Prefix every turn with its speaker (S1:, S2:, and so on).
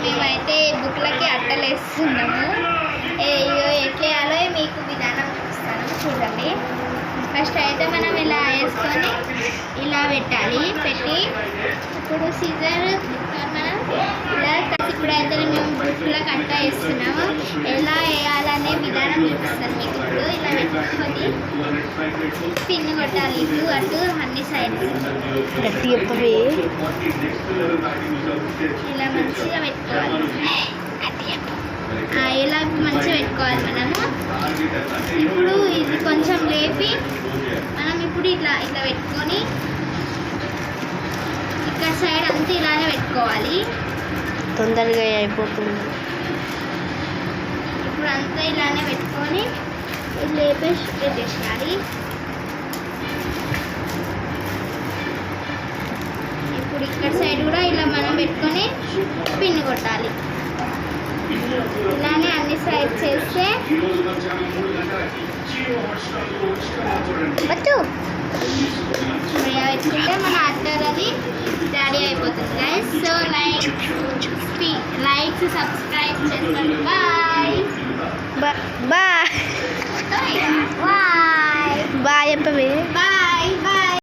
S1: మేమైతే బుక్లకి అట్టలు వేస్తున్నాము. ఎట్లేయాలో మీకు విధానం చూపిస్తాను, చూడండి. ఫస్ట్ అయితే మనం ఇలా వేసుకొని ఇలా పెట్టాలి. పెట్టి ఇప్పుడు సీజర్ మనం ఇలా ఇప్పుడైతే మేము బుక్లకు అట్ట వేస్తున్నాము. ఎలా వేయాలనే విధానం చూపిస్తాను మీకు. ఇప్పుడు ఇలా పెట్టుకొని పిన్ కొట్టాలి, ఇటు అటు అన్ని సైడ్స్. ఇలా మంచిగా పెట్టుకోవాలి. ఇలా మంచిగా పెట్టుకోవాలి మనము. ఇప్పుడు ఇది కొంచెం లేపి మనం ఇప్పుడు ఇట్లా ఇట్లా పెట్టుకొని ఇక్కడ సైడ్ అంతా ఇలానే పెట్టుకోవాలి.
S2: తొందరగా అయిపోతుంది.
S1: ఇప్పుడు అంతా ఇలానే పెట్టుకొని లేపేసి పెట్టేసేయాలి. ఇప్పుడు ఇక్కడ సైడ్ కూడా ఇలా మనం పెట్టుకొని పిన్ కొట్టాలి. ఇలానే అన్ని సైడ్ చేస్తే పెట్టుకుంటే మన అట్టర్ అది రెడీ అయిపోతుంది గైస్. సో లైక్స్ సబ్స్క్రైబ్ చేసుకోండి. బాయ్
S2: బాయ్ బాయ్ చెప్పవే.